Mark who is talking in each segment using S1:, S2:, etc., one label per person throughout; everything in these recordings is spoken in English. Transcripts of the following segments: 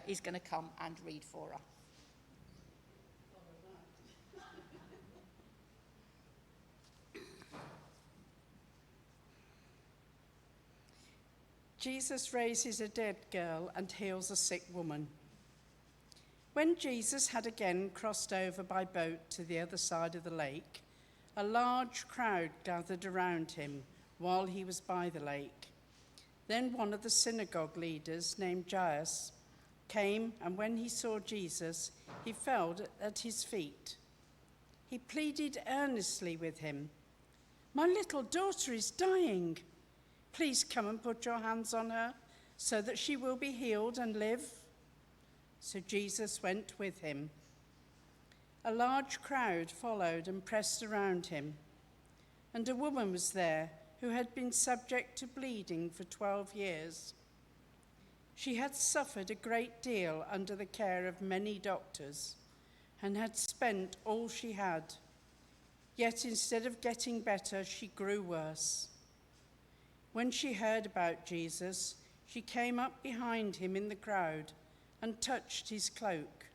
S1: is going to come and read for us.
S2: Jesus raises a dead girl and heals a sick woman. When Jesus had again crossed over by boat to the other side of the lake, a large crowd gathered around him while he was by the lake. Then one of the synagogue leaders, named Jairus, came, and when he saw Jesus, he fell at his feet. He pleaded earnestly with him, "My little daughter is dying. Please come and put your hands on her so that she will be healed and live." So Jesus went with him. A large crowd followed and pressed around him. And a woman was there who had been subject to bleeding for 12 years. She had suffered a great deal under the care of many doctors and had spent all she had. Yet instead of getting better, she grew worse. When she heard about Jesus, she came up behind him in the crowd and touched his cloak,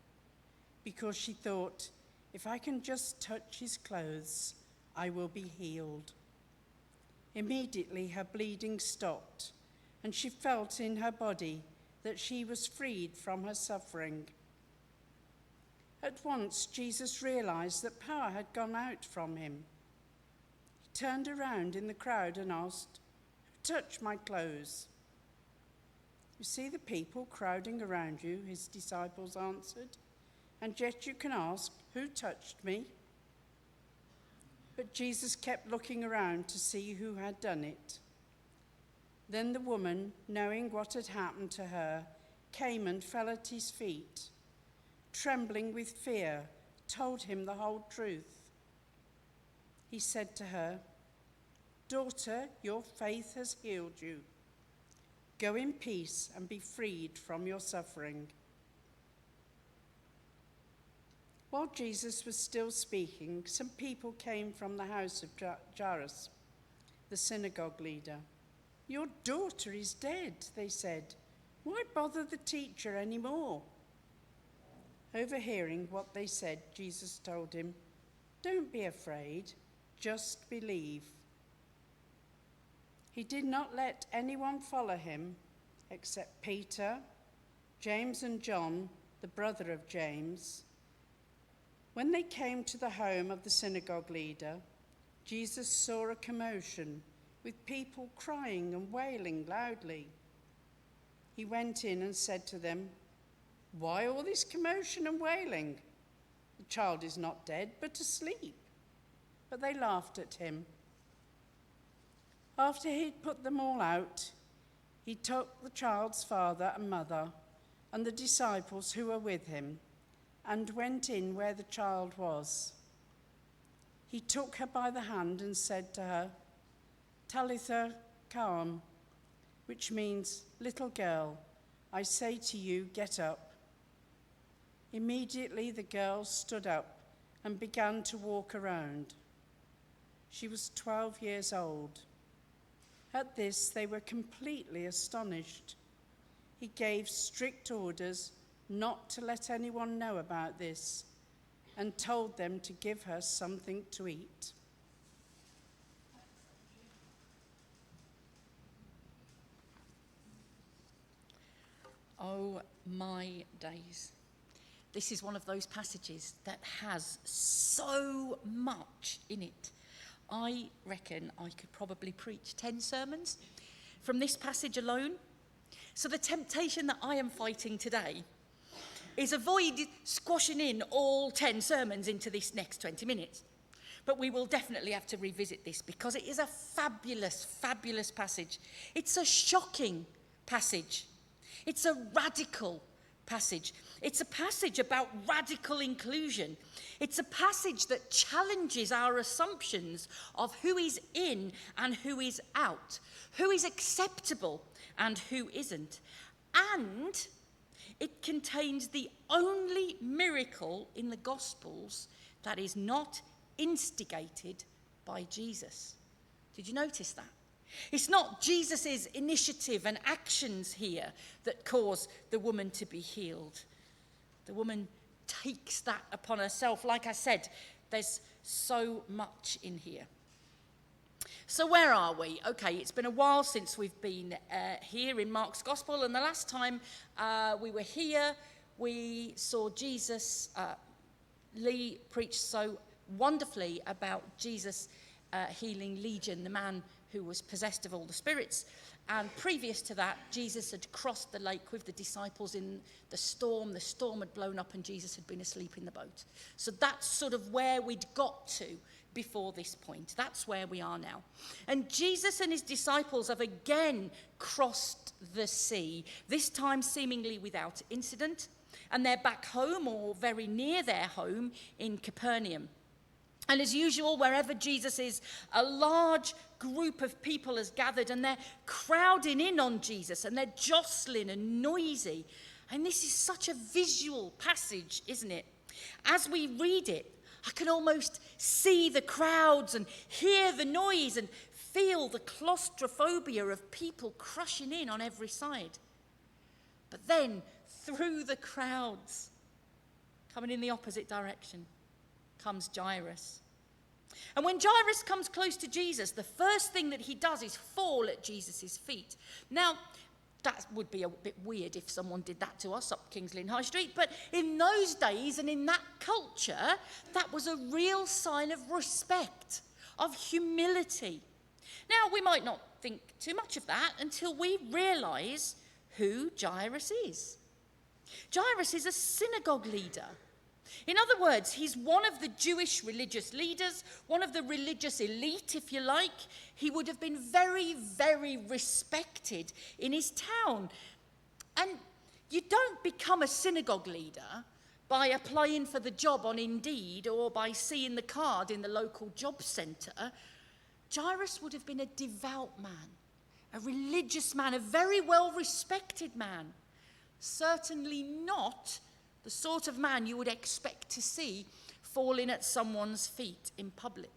S2: because she thought, "If I can just touch his clothes, I will be healed." Immediately her bleeding stopped, and she felt in her body that she was freed from her suffering. At once Jesus realized that power had gone out from him. He turned around in the crowd and asked, "Who touched my clothes?" "You see the people crowding around you," his disciples answered, "and yet you can ask, 'Who touched me?'" But Jesus kept looking around to see who had done it. Then the woman, knowing what had happened to her, came and fell at his feet. Trembling with fear, told him the whole truth. He said to her, "Daughter, your faith has healed you. Go in peace and be freed from your suffering." While Jesus was still speaking, some people came from the house of Jairus, the synagogue leader. "Your daughter is dead," they said. "Why bother the teacher anymore?" Overhearing what they said, Jesus told him, "Don't be afraid, just believe." He did not let anyone follow him except Peter, James and John, the brother of James. When they came to the home of the synagogue leader, Jesus saw a commotion with people crying and wailing loudly. He went in and said to them, "Why all this commotion and wailing? The child is not dead, but asleep." But they laughed at him. After he'd put them all out, he took the child's father and mother and the disciples who were with him and went in where the child was. He took her by the hand and said to her, "Talitha koum," which means, "Little girl, I say to you, get up." Immediately the girl stood up and began to walk around. She was 12 years old. At this, they were completely astonished. He gave strict orders not to let anyone know about this and told them to give her something to eat.
S1: Oh my days. This is one of those passages that has so much in it. I reckon I could probably preach 10 sermons from this passage alone. So the temptation that I am fighting today is avoid squashing in all 10 sermons into this next 20 minutes. But we will definitely have to revisit this because it is a fabulous, fabulous passage. It's a shocking passage. It's a radical passage. It's a passage about radical inclusion. It's a passage that challenges our assumptions of who is in and who is out, who is acceptable and who isn't. And it contains the only miracle in the Gospels that is not instigated by Jesus. Did you notice that? It's not Jesus' initiative and actions here that cause the woman to be healed. The woman takes that upon herself. Like I said, there's so much in here. So where are we? Okay, it's been a while since we've been here in Mark's Gospel, and the last time we were here, we saw Jesus. Lee preached so wonderfully about Jesus healing Legion, the man who was possessed of all the spirits. And previous to that, Jesus had crossed the lake with the disciples in the storm. The storm had blown up and Jesus had been asleep in the boat. So that's sort of where we'd got to before this point. That's where we are now. And Jesus and his disciples have again crossed the sea, this time seemingly without incident. And they're back home or very near their home in Capernaum. And as usual, wherever Jesus is, a large group of people has gathered and they're crowding in on Jesus and they're jostling and noisy. And this is such a visual passage, isn't it? As we read it, I can almost see the crowds and hear the noise and feel the claustrophobia of people crushing in on every side. But then, through the crowds, coming in the opposite direction, comes Jairus. And when Jairus comes close to Jesus, the first thing that he does is fall at Jesus' feet. Now, that would be a bit weird if someone did that to us up King's Lynn High Street, but in those days and in that culture, that was a real sign of respect, of humility. Now, we might not think too much of that until we realise who Jairus is. Jairus is a synagogue leader. In other words, he's one of the Jewish religious leaders, one of the religious elite, if you like. He would have been very, very respected in his town. And you don't become a synagogue leader by applying for the job on Indeed or by seeing the card in the local job centre. Jairus would have been a devout man, a religious man, a very well-respected man. Certainly not the sort of man you would expect to see falling at someone's feet in public.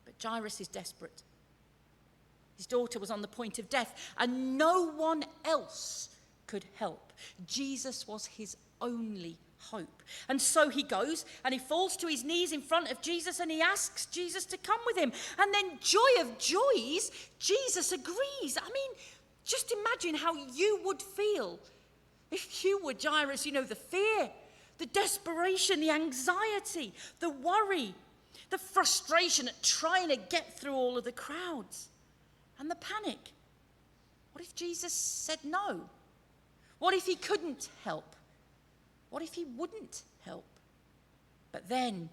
S1: But Jairus is desperate. His daughter was on the point of death, and no one else could help. Jesus was his only hope. And so he goes and he falls to his knees in front of Jesus and he asks Jesus to come with him. And then, joy of joys, Jesus agrees. I mean, just imagine how you would feel if you were Jairus. You know, the fear, the desperation, the anxiety, the worry, the frustration at trying to get through all of the crowds, and the panic. What if Jesus said no? What if he couldn't help? What if he wouldn't help? But then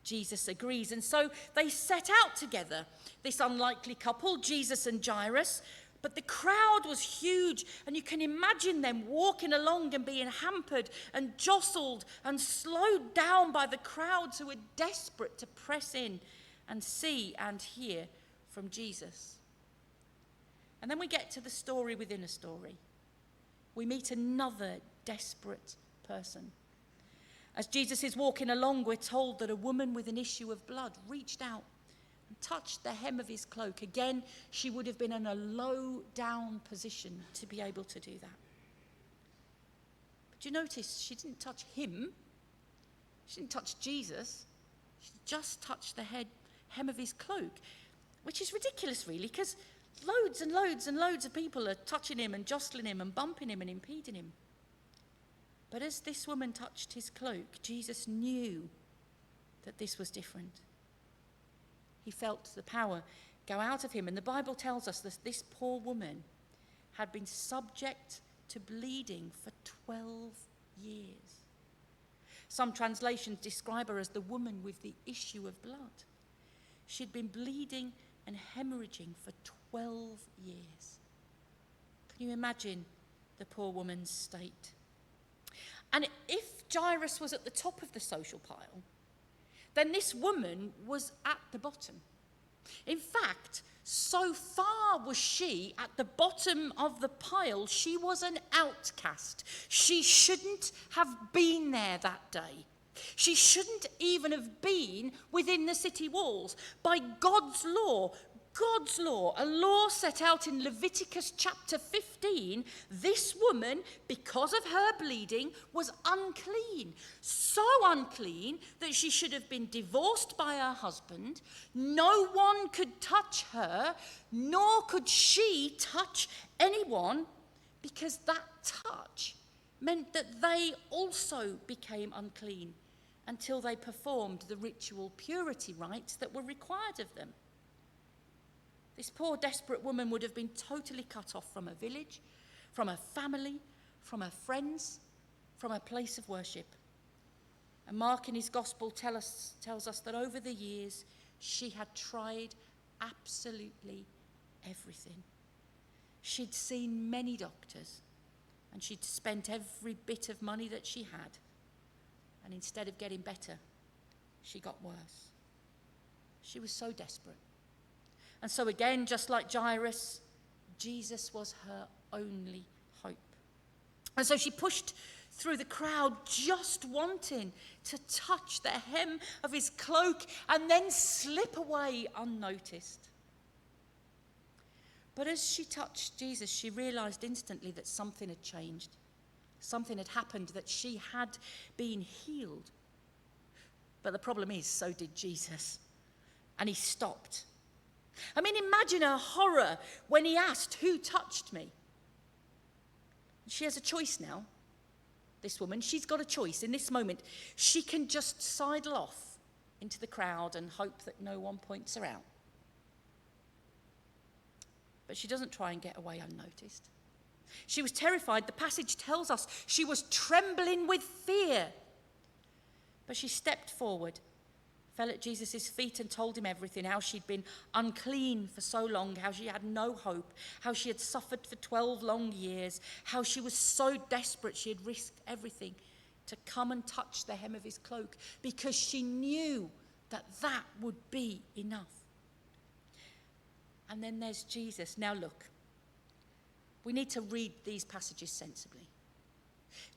S1: Jesus agrees, and so they set out together, this unlikely couple, Jesus and Jairus. But the crowd was huge, and you can imagine them walking along and being hampered and jostled and slowed down by the crowds who were desperate to press in and see and hear from Jesus. And then we get to the story within a story. We meet another desperate person. As Jesus is walking along, we're told that a woman with an issue of blood reached out and touched the hem of his cloak. Again, she would have been in a low down position to be able to do that. But you notice she didn't touch him. She didn't touch Jesus. She just touched the hem of his cloak, which is ridiculous, really, because loads and loads and loads of people are touching him and jostling him and bumping him and impeding him. But as this woman touched his cloak, Jesus knew that this was different. He felt the power go out of him. And the Bible tells us that this poor woman had been subject to bleeding for 12 years. Some translations describe her as the woman with the issue of blood. She'd been bleeding and hemorrhaging for 12 years. Can you imagine the poor woman's state? And if Jairus was at the top of the social pile, then this woman was at the bottom. In fact, so far was she at the bottom of the pile, she was an outcast. She shouldn't have been there that day. She shouldn't even have been within the city walls. By God's law, God's law, a law set out in Leviticus chapter 15, this woman, because of her bleeding, was unclean. So unclean that she should have been divorced by her husband. No one could touch her, nor could she touch anyone, because that touch meant that they also became unclean until they performed the ritual purity rites that were required of them. This poor, desperate woman would have been totally cut off from her village, from her family, from her friends, from her place of worship. And Mark in his gospel tells us that over the years, she had tried absolutely everything. She'd seen many doctors, and she'd spent every bit of money that she had. And instead of getting better, she got worse. She was so desperate. And so again, just like Jairus, Jesus was her only hope. And so she pushed through the crowd, just wanting to touch the hem of his cloak and then slip away unnoticed. But as she touched Jesus, she realized instantly that something had changed. Something had happened, that she had been healed. But the problem is, so did Jesus. And he stopped. I mean, imagine her horror when he asked, "Who touched me?" She has a choice now, this woman. She's got a choice in this moment. She can just sidle off into the crowd and hope that no one points her out. But she doesn't try and get away unnoticed. She was terrified. The passage tells us she was trembling with fear. But she stepped forward, fell at Jesus' feet and told him everything, how she'd been unclean for so long, how she had no hope, how she had suffered for 12 long years, how she was so desperate she had risked everything to come and touch the hem of his cloak because she knew that that would be enough. And then there's Jesus. Now look, we need to read these passages sensibly.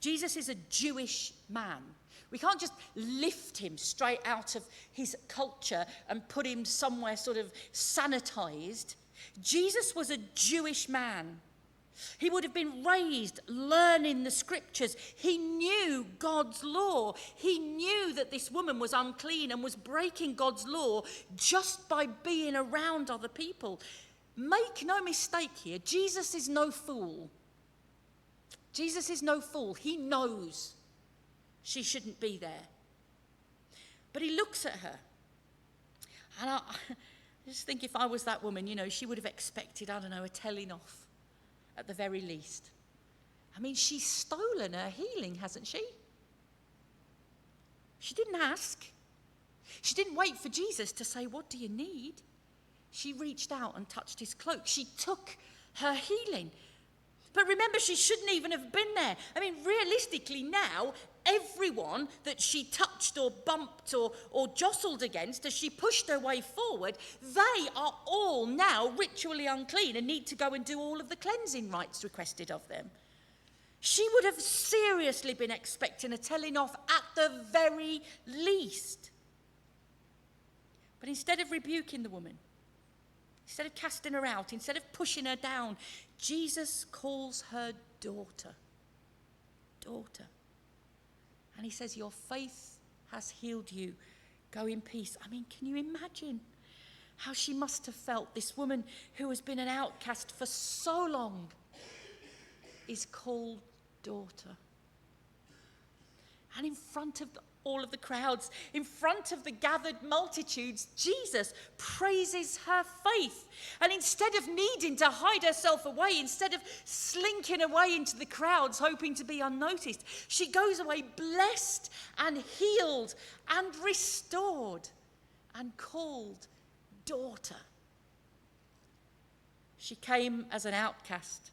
S1: Jesus is a Jewish man. We can't just lift him straight out of his culture and put him somewhere sort of sanitized. Jesus was a Jewish man. He would have been raised learning the scriptures. He knew God's law. He knew that this woman was unclean and was breaking God's law just by being around other people. Make no mistake here, Jesus is no fool. Jesus is no fool. He knows she shouldn't be there. But he looks at her. And I just think if I was that woman, she would have expected, a telling off at the very least. I mean, she's stolen her healing, hasn't she? She didn't ask. She didn't wait for Jesus to say, "What do you need?" She reached out and touched his cloak. She took her healing. But remember, she shouldn't even have been there. I mean, realistically now, everyone that she touched or bumped or jostled against as she pushed her way forward, they are all now ritually unclean and need to go and do all of the cleansing rites requested of them. She would have seriously been expecting a telling off at the very least. But instead of rebuking the woman, instead of casting her out, instead of pushing her down, Jesus calls her daughter. Daughter. And he says, "Your faith has healed you. Go in peace." I mean, can you imagine how she must have felt? This woman who has been an outcast for so long is called daughter. And in front of all of the crowds, in front of the gathered multitudes, Jesus praises her faith. And instead of needing to hide herself away, instead of slinking away into the crowds hoping to be unnoticed, she goes away blessed and healed and restored and called daughter. She came as an outcast.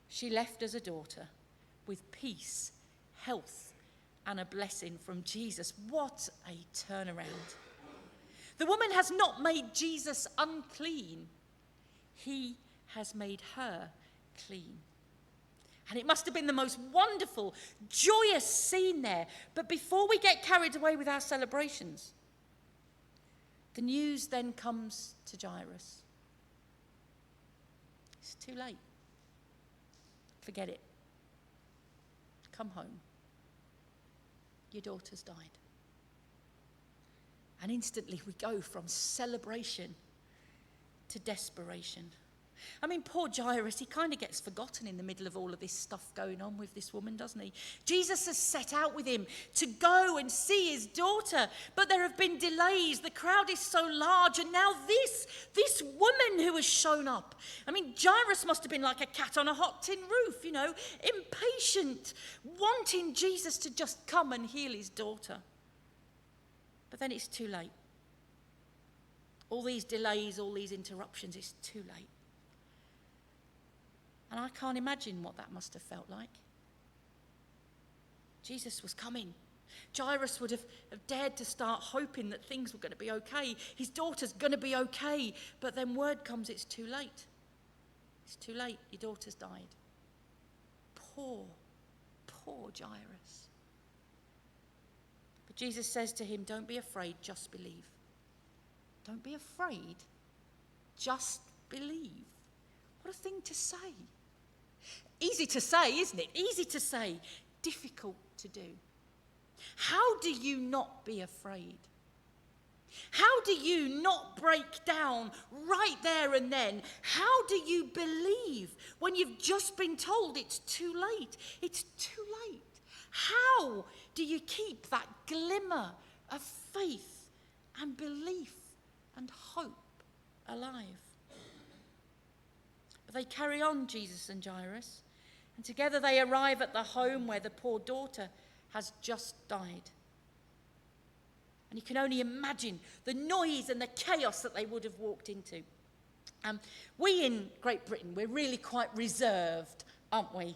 S1: She left as a daughter with peace, health, and a blessing from Jesus. What a turnaround. The woman has not made Jesus unclean. He has made her clean. And it must have been the most wonderful, joyous scene there. But before we get carried away with our celebrations, The news then comes to Jairus. It's too late. Forget it. Come home. Your daughter's died. And instantly we go from celebration to desperation. I mean, poor Jairus, he kind of gets forgotten in the middle of all of this stuff going on with this woman, doesn't he? Jesus has set out with him to go and see his daughter, but there have been delays. The crowd is so large, and now this woman who has shown up. I mean, Jairus must have been like a cat on a hot tin roof, impatient, wanting Jesus to just come and heal his daughter. But then it's too late. All these delays, all these interruptions, it's too late. And I can't imagine what that must have felt like. Jesus was coming. Jairus would have dared to start hoping that things were going to be okay. His daughter's going to be okay. But then word comes, it's too late. It's too late. Your daughter's died. Poor Jairus. But Jesus says to him, don't be afraid, just believe. Don't be afraid, just believe. What a thing to say. Easy to say, isn't it? Easy to say, difficult to do. How do you not be afraid? How do you not break down right there and then? How do you believe when you've just been told it's too late? It's too late. How do you keep that glimmer of faith and belief and hope alive? But they carry on, Jesus and Jairus, and together they arrive at the home where the poor daughter has just died. And you can only imagine the noise and the chaos that they would have walked into. We in Great Britain, we're really quite reserved, aren't we?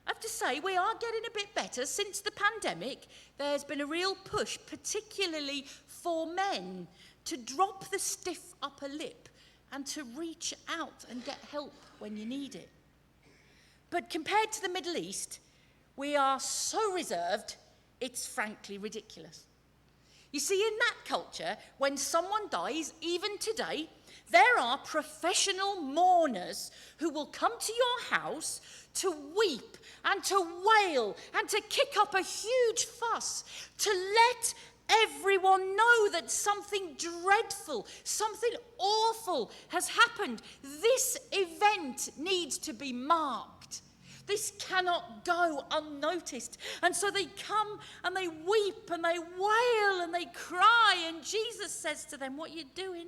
S1: I have to say, we are getting a bit better. Since the pandemic, there's been a real push, particularly for men, to drop the stiff upper lip and to reach out and get help when you need it. But compared to the Middle East, we are so reserved, it's frankly ridiculous. You see, in that culture, when someone dies, even today, there are professional mourners who will come to your house to weep and to wail and to kick up a huge fuss, to let everyone know that something dreadful, something awful has happened. This event needs to be marked. This cannot go unnoticed. And so they come and they weep and they wail and they cry. And Jesus says to them, what are you doing?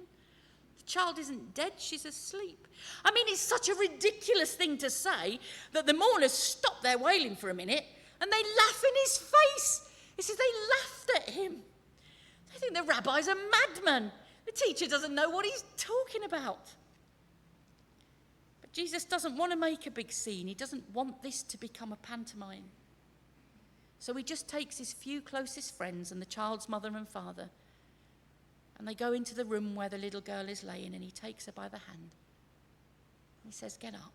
S1: The child isn't dead, she's asleep. I mean, it's such a ridiculous thing to say that the mourners stop their wailing for a minute and they laugh in his face. It says they laughed at him. They think the rabbi's a madman. The teacher doesn't know what he's talking about. But Jesus doesn't want to make a big scene. He doesn't want this to become a pantomime. So he just takes his few closest friends and the child's mother and father, and they go into the room where the little girl is laying, and he takes her by the hand. He says, get up.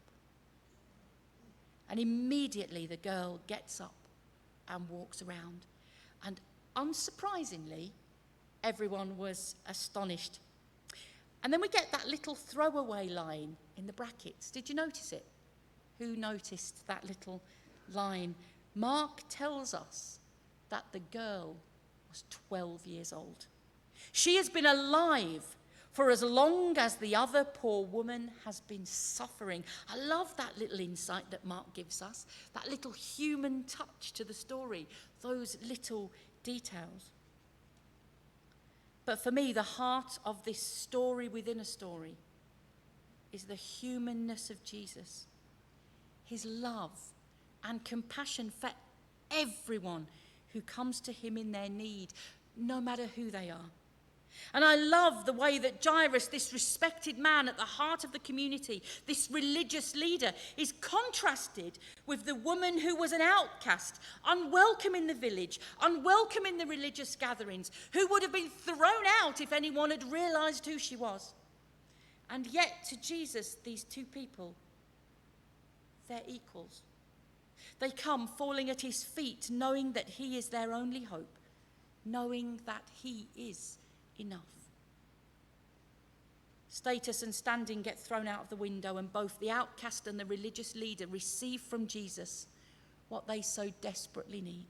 S1: And immediately the girl gets up and walks around. And unsurprisingly, everyone was astonished. And then we get that little throwaway line in the brackets. Did you notice it? Who noticed that little line? Mark tells us that the girl was 12 years old. She has been alive for as long as the other poor woman has been suffering. I love that little insight that Mark gives us, that little human touch to the story, those little details. But for me, the heart of this story within a story is the humanness of Jesus, his love and compassion for everyone who comes to him in their need, no matter who they are. And I love the way that Jairus, this respected man at the heart of the community, this religious leader, is contrasted with the woman who was an outcast, unwelcome in the village, unwelcome in the religious gatherings, who would have been thrown out if anyone had realized who she was. And yet to Jesus, these two people, they're equals. They come falling at his feet, knowing that he is their only hope, knowing that he is enough. Status and standing get thrown out of the window, and both the outcast and the religious leader receive from Jesus what they so desperately need.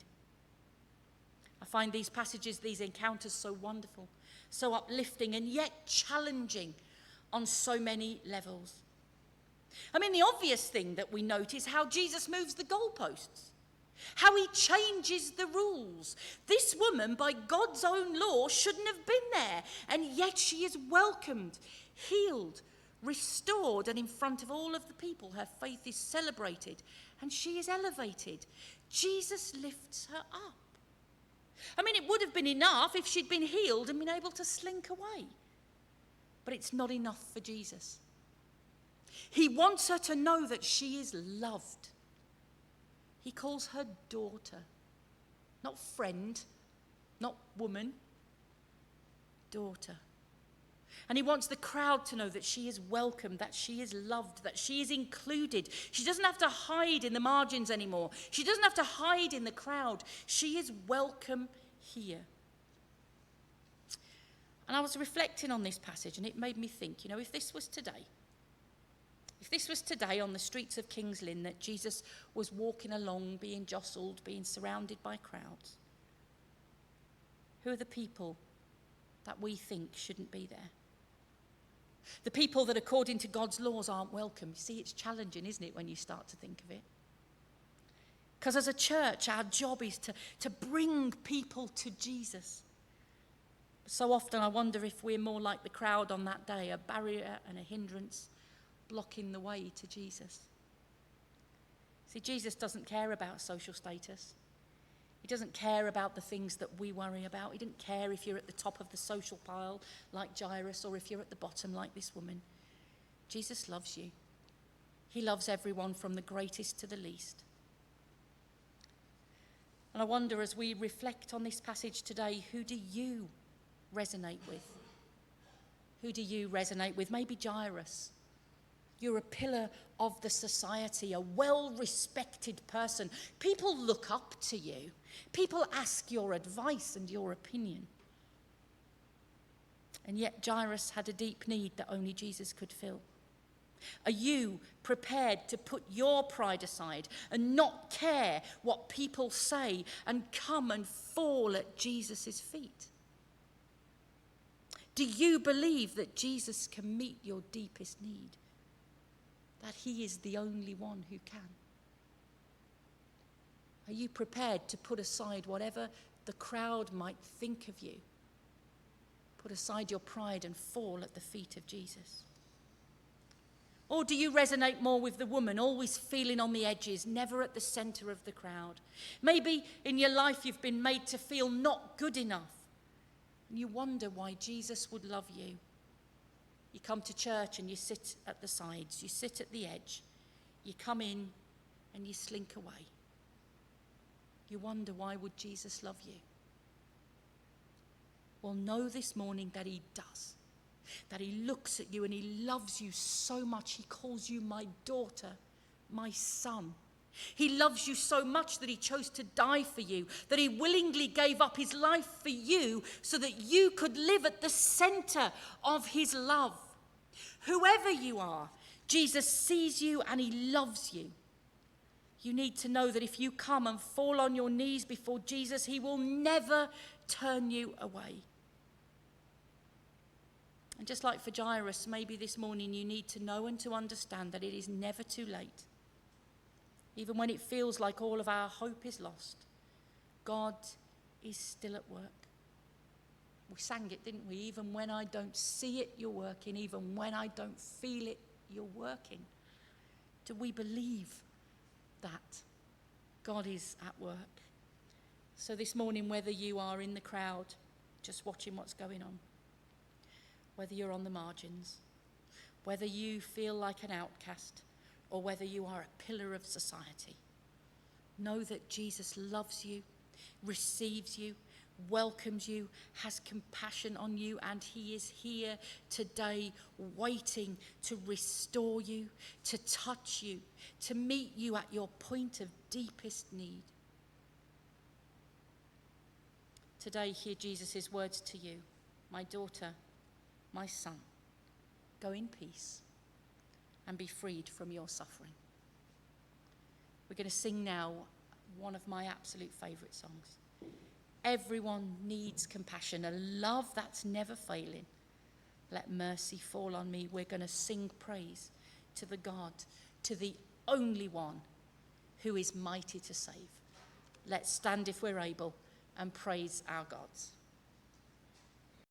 S1: I find these passages, these encounters so wonderful, so uplifting, and yet challenging on so many levels. I mean, the obvious thing that we note is how Jesus moves the goalposts, how he changes the rules. This woman, by God's own law, shouldn't have been there, and yet she is welcomed, healed, restored, and in front of all of the people, her faith is celebrated, and she is elevated. Jesus lifts her up. I mean, it would have been enough if she'd been healed and been able to slink away. But it's not enough for Jesus. He wants her to know that she is loved. He calls her daughter, not friend, not woman, daughter. And he wants the crowd to know that she is welcome, that she is loved, that she is included. She doesn't have to hide in the margins anymore. She doesn't have to hide in the crowd. She is welcome here. And I was reflecting on this passage, and it made me think, if this was today on the streets of King's Lynn, that Jesus was walking along, being jostled, being surrounded by crowds, who are the people that we think shouldn't be there? The people that according to God's laws aren't welcome. You see, it's challenging, isn't it, when you start to think of it? Because as a church, our job is to bring people to Jesus. So often I wonder if we're more like the crowd on that day, a barrier and a hindrance blocking the way to Jesus. See, Jesus doesn't care about social status. He doesn't care about the things that we worry about. He didn't care if you're at the top of the social pile like Jairus or if you're at the bottom like this woman. Jesus loves you. He loves everyone from the greatest to the least. And I wonder, as we reflect on this passage today, who do you resonate with? Who do you resonate with? Maybe Jairus. You're a pillar of the society, a well-respected person. People look up to you. People ask your advice and your opinion. And yet Jairus had a deep need that only Jesus could fill. Are you prepared to put your pride aside and not care what people say and come and fall at Jesus' feet? Do you believe that Jesus can meet your deepest need? That he is the only one who can? Are you prepared to put aside whatever the crowd might think of you? Put aside your pride and fall at the feet of Jesus? Or do you resonate more with the woman, always feeling on the edges, never at the centre of the crowd? Maybe in your life you've been made to feel not good enough, and you wonder why Jesus would love you. You come to church and you sit at the sides, you sit at the edge, you come in and you slink away. You wonder, why would Jesus love you? Well, know this morning that he does. That he looks at you and he loves you so much. He calls you my daughter, my son. He loves you so much that he chose to die for you, that he willingly gave up his life for you so that you could live at the center of his love. Whoever you are, Jesus sees you and he loves you. You need to know that if you come and fall on your knees before Jesus, he will never turn you away. And just like for Jairus, maybe this morning you need to know and to understand that it is never too late. Even when it feels like all of our hope is lost, God is still at work. We sang it, didn't we? Even when I don't see it, you're working. Even when I don't feel it, you're working. Do we believe that God is at work? So this morning, whether you are in the crowd, just watching what's going on, whether you're on the margins, whether you feel like an outcast, or whether you are a pillar of society, know that Jesus loves you, receives you, welcomes you, has compassion on you, and he is here today waiting to restore you, to touch you, to meet you at your point of deepest need. Today, hear Jesus' words to you: my daughter, my son, Go in peace and be freed from your suffering. We're going to sing now one of my absolute favourite songs. Everyone needs compassion, a love that's never failing. Let mercy fall on me. We're going to sing praise to the God, to the only one who is mighty to save. Let's stand if we're able and praise our gods.